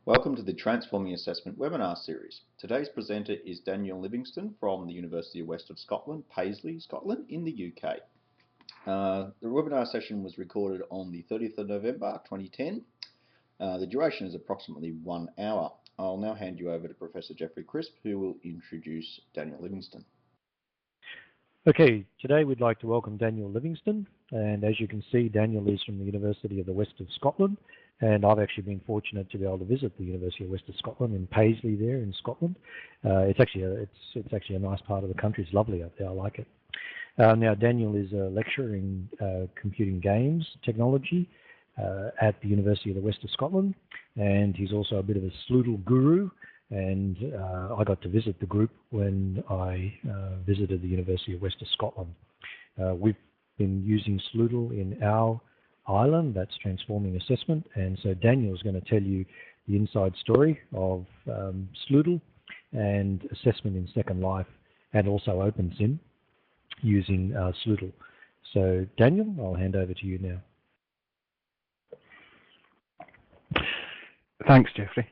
Welcome to the Transforming Assessment webinar series. Today's presenter is Daniel Livingstone from the University of West of Scotland, Paisley, Scotland in the UK. The webinar session was recorded on the 30th of November 2010. The duration is approximately 1 hour. I'll now hand you over to Professor Jeffrey Crisp, who will introduce Daniel Livingstone. Okay, today we'd like to welcome Daniel Livingstone, and as you can see, Daniel is from the University of the West of Scotland, and I've actually been fortunate to be able to visit the University of West of Scotland in Paisley there in Scotland. It's actually a nice part of the country. It's lovely up there. I like it. Now Daniel is a lecturer in computing games technology at the University of the West of Scotland, and he's also a bit of a SLOODLE guru. And I got to visit the group when I visited the University of West of Scotland. We've been using SLOODLE in our island, that's Transforming Assessment, and so Daniel's going to tell you the inside story of SLOODLE and assessment in Second Life and also OpenSim using SLOODLE. So Daniel, I'll hand over to you now. Thanks, Jeffrey.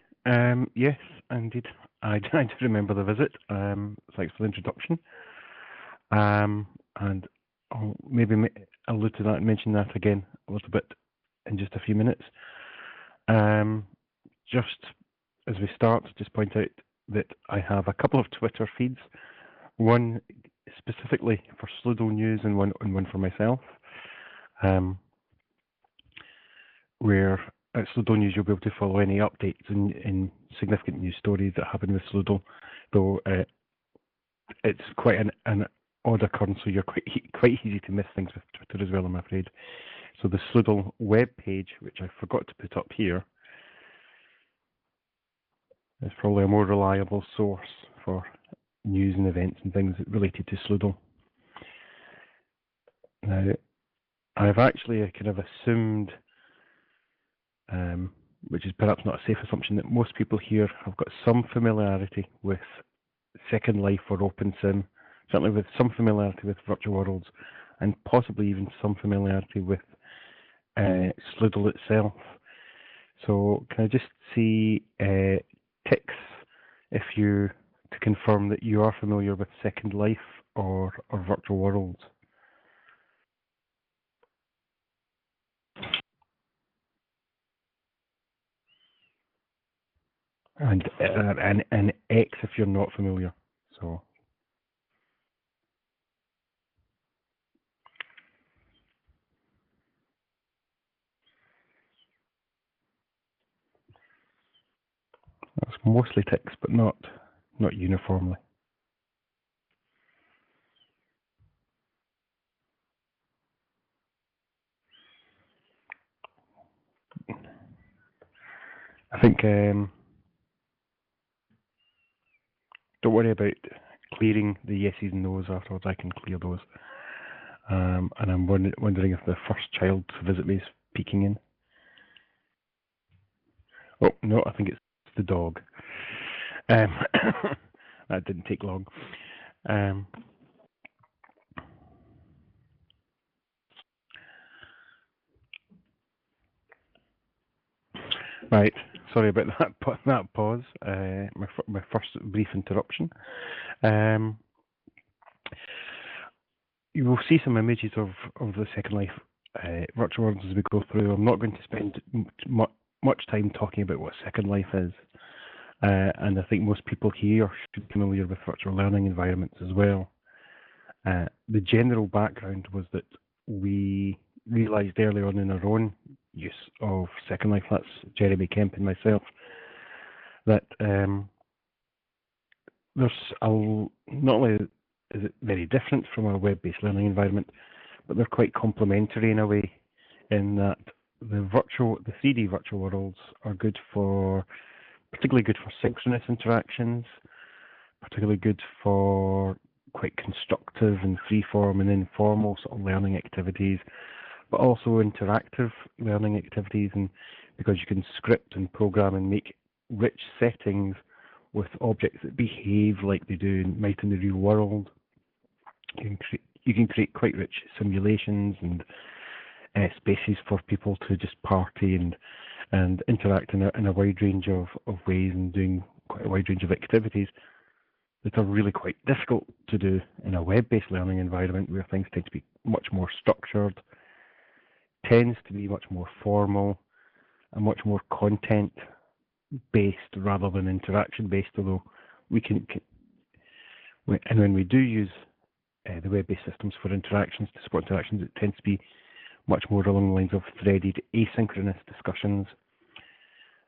Yes, indeed. I do remember the visit. Thanks for the introduction. And I'll maybe allude to that and mention that again a little bit in just a few minutes. Just as we start, just point out that I have a couple of Twitter feeds, one specifically for SLOODLE news and one for myself, where at SLOODLE News, you'll be able to follow any updates in significant news stories that happen with SLOODLE, though it's quite an odd occurrence, so you're quite easy to miss things with Twitter as well, I'm afraid. So the SLOODLE web page, which I forgot to put up here, is probably a more reliable source for news and events and things related to SLOODLE. Now, I've actually kind of assumed, which is perhaps not a safe assumption, that most people here have got some familiarity with Second Life or OpenSim, certainly with some familiarity with virtual worlds, and possibly even some familiarity with SLOODLE itself. So can I just see ticks if you to confirm that you are familiar with Second Life or virtual worlds? And an X if you're not familiar. So that's mostly ticks, but not uniformly. I think don't worry about clearing the yeses and nos afterwards. I can clear those. And I'm wondering if the first child to visit me is peeking in. Oh, no, I think it's the dog. That didn't take long. Right, sorry about that pause. My first brief interruption. You will see some images of the Second Life virtual worlds as we go through. I'm not going to spend much time talking about what Second Life is, and I think most people here should be familiar with virtual learning environments as well. The general background was that we realised early on in our own use of Second Life, that's Jeremy Kemp and myself, that there's not only is it very different from a web-based learning environment, but they're quite complementary in a way, in that the 3D virtual worlds are particularly good for synchronous interactions, particularly good for quite constructive and free-form and informal sort of learning activities, but also interactive learning activities, and because you can script and program and make rich settings with objects that behave like they do might in the real world. You can create quite rich simulations and spaces for people to just party and and interact in a wide range of ways and doing quite a wide range of activities that are really quite difficult to do in a web-based learning environment where things tend to be much more structured, tends to be much more formal, and much more content-based rather than interaction-based, although we can, and when we do use the web-based systems for interactions, to support interactions, it tends to be much more along the lines of threaded asynchronous discussions.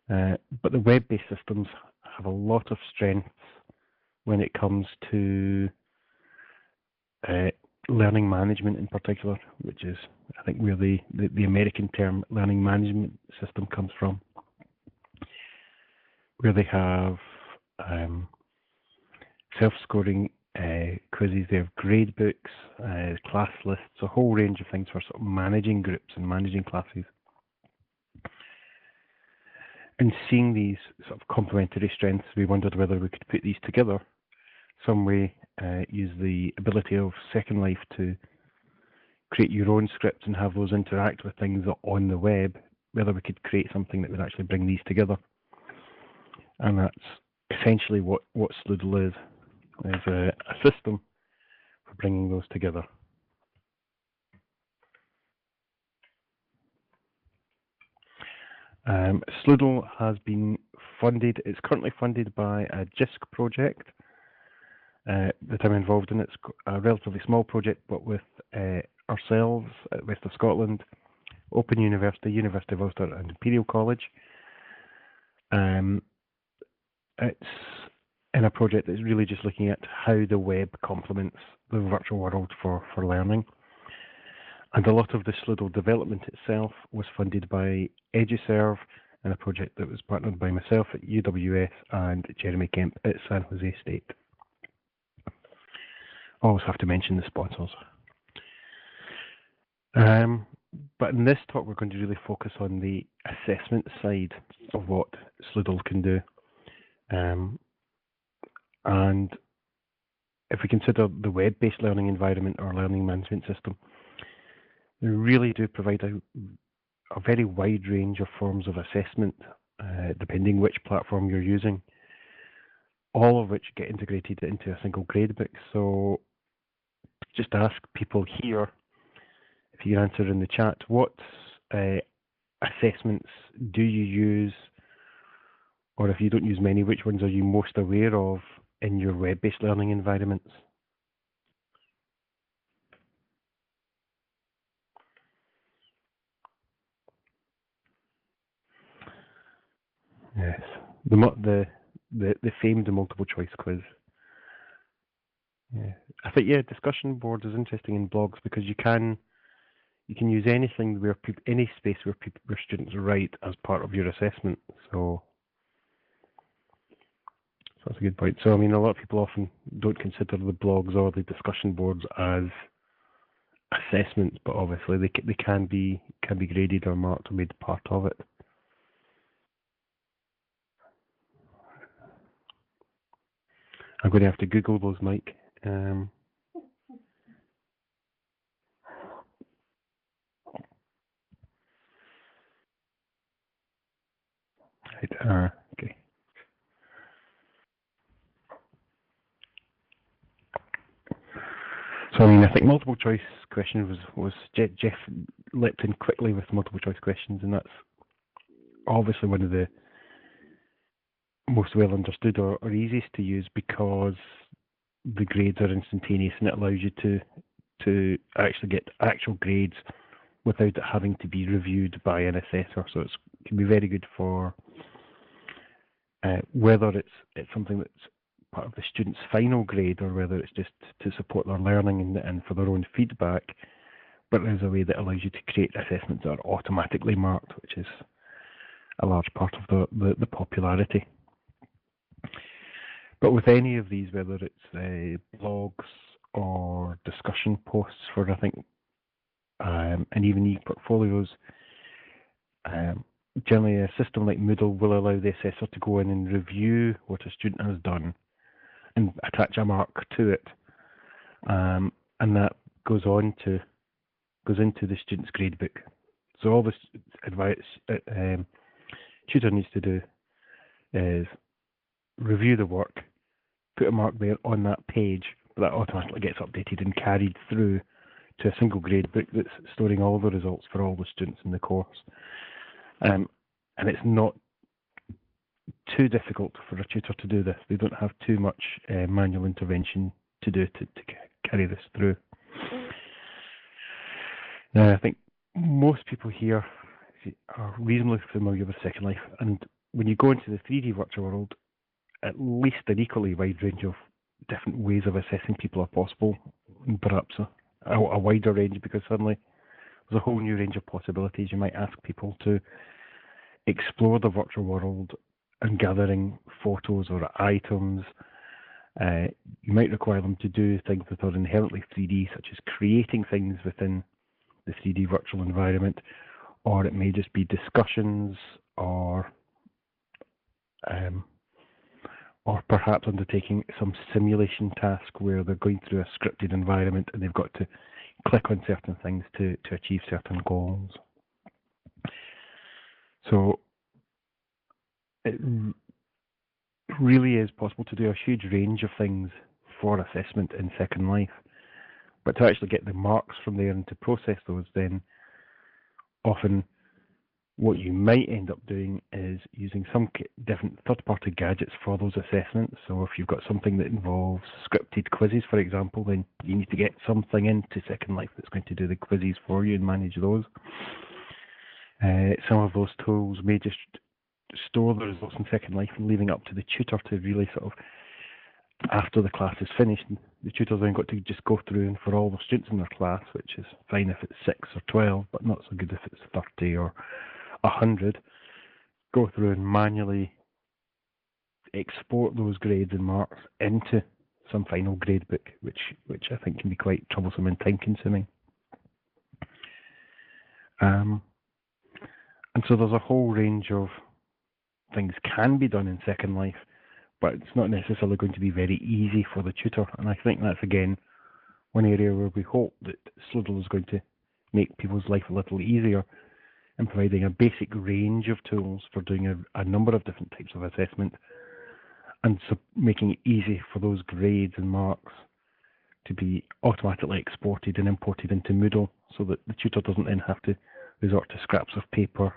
But the web-based systems have a lot of strengths when it comes to learning management in particular, which is, I think, where the American term learning management system comes from, where they have self-scoring quizzes, they have grade books, class lists, a whole range of things for sort of managing groups and managing classes. And seeing these sort of complementary strengths, we wondered whether we could put these together some way, use the ability of Second Life to create your own scripts and have those interact with things on the web, whether we could create something that would actually bring these together. And that's essentially what SLOODLE is a system for bringing those together. SLOODLE has been funded, it's currently funded by a JISC project that I'm involved in. It's a relatively small project, but with ourselves at West of Scotland, Open University, University of Ulster and Imperial College. It's in a project that's really just looking at how the web complements the virtual world for learning. And a lot of the SLOODLE development itself was funded by EduServe in a project that was partnered by myself at UWS and Jeremy Kemp at San Jose State. Always have to mention the sponsors. But in this talk, we're going to really focus on the assessment side of what SLOODLE can do. And if we consider the web-based learning environment or learning management system, they really do provide a very wide range of forms of assessment, depending which platform you're using, all of which get integrated into a single gradebook. So just ask people here, if you answer in the chat, what assessments do you use, or if you don't use many, which ones are you most aware of in your web-based learning environments? Yes, the famed multiple choice quiz. Yeah, I think discussion boards is interesting in blogs because you can use anything where any space where students write as part of your assessment. So that's a good point. So I mean, a lot of people often don't consider the blogs or the discussion boards as assessments, but obviously they can be graded or marked or made part of it. I'm going to have to Google those, Mike. Right, okay. So I mean, I think multiple choice question was Jeff leapt in quickly with multiple choice questions, and that's obviously one of the most well understood or easiest to use because the grades are instantaneous and it allows you to actually get actual grades without it having to be reviewed by an assessor. So it can be very good for whether it's something that's part of the student's final grade or whether it's just to support their learning and for their own feedback. But there's a way that allows you to create assessments that are automatically marked, which is a large part of the popularity. But with any of these, whether it's blogs or discussion posts for, I think, and even e-portfolios, generally a system like Moodle will allow the assessor to go in and review what a student has done and attach a mark to it. And that goes into the student's gradebook. So all this advice, tutor needs to do is review the work, put a mark there on that page, but that automatically gets updated and carried through to a single grade book that's storing all the results for all the students in the course. And it's not too difficult for a tutor to do this. They don't have too much manual intervention to do to carry this through. Now, I think most people here are reasonably familiar with Second Life, and when you go into the 3D virtual world, at least an equally wide range of different ways of assessing people are possible, and perhaps a wider range, because suddenly there's a whole new range of possibilities. You might ask people to explore the virtual world and gathering photos or items. You might require them to do things that are inherently 3D, such as creating things within the 3D virtual environment, or it may just be discussions, or perhaps undertaking some simulation task where they're going through a scripted environment and they've got to click on certain things to achieve certain goals. So it really is possible to do a huge range of things for assessment in Second Life, but to actually get the marks from there and to process those, then often what you might end up doing is using some different third-party gadgets for those assessments. So if you've got something that involves scripted quizzes, for example, then you need to get something into Second Life that's going to do the quizzes for you and manage those. Some of those tools may just store the results in Second Life and leaving it up to the tutor to really sort of, after the class is finished, the tutor's then got to just go through and for all the students in their class, which is fine if it's 6 or 12, but not so good if it's 30 or 100, go through and manually export those grades and marks into some final grade book, which I think can be quite troublesome and time consuming. And so there's a whole range of things can be done in Second Life, but it's not necessarily going to be very easy for the tutor. And I think that's, again, one area where we hope that SLOODLE is going to make people's life a little easier in providing a basic range of tools for doing a number of different types of assessment, and so making it easy for those grades and marks to be automatically exported and imported into Moodle, so that the tutor doesn't then have to resort to scraps of paper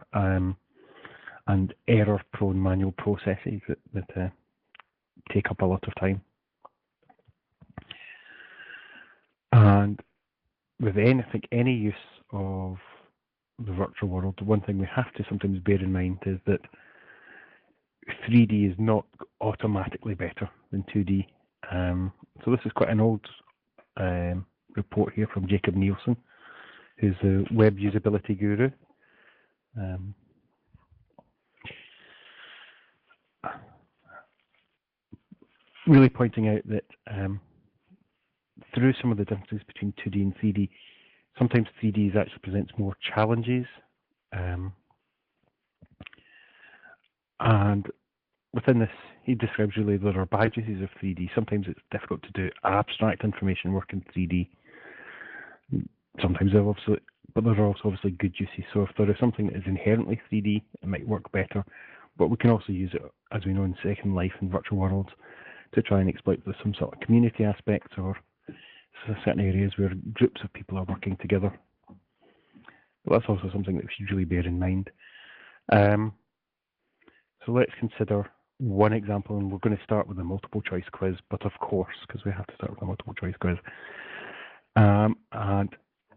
and error-prone manual processes that take up a lot of time. And with any use of the virtual world, the one thing we have to sometimes bear in mind is that 3D is not automatically better than 2D. So this is quite an old report here from Jacob Nielsen, who's the web usability guru. Really pointing out that through some of the differences between 2D and 3D, sometimes 3D actually presents more challenges. And within this, he describes really there are bad uses of 3D. Sometimes it's difficult to do abstract information work in 3D. Sometimes but there are also obviously good uses. So if there is something that is inherently 3D, it might work better. But we can also use it, as we know, in Second Life and virtual worlds to try and exploit some sort of community aspects or certain areas where groups of people are working together. But that's also something that we should really bear in mind. So let's consider one example, and we're going to start with a multiple choice quiz, but of course, because we have to start with a multiple choice quiz. And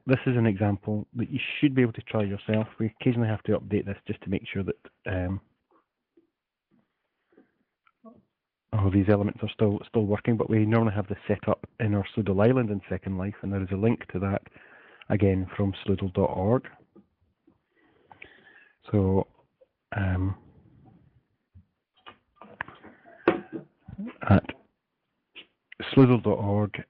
this is an example that you should be able to try yourself. We occasionally have to update this just to make sure that all these elements are still working, but we normally have this set up in our SLOODLE island in Second Life, and there is a link to that, again, from sloodle.org. So at sloodle.org,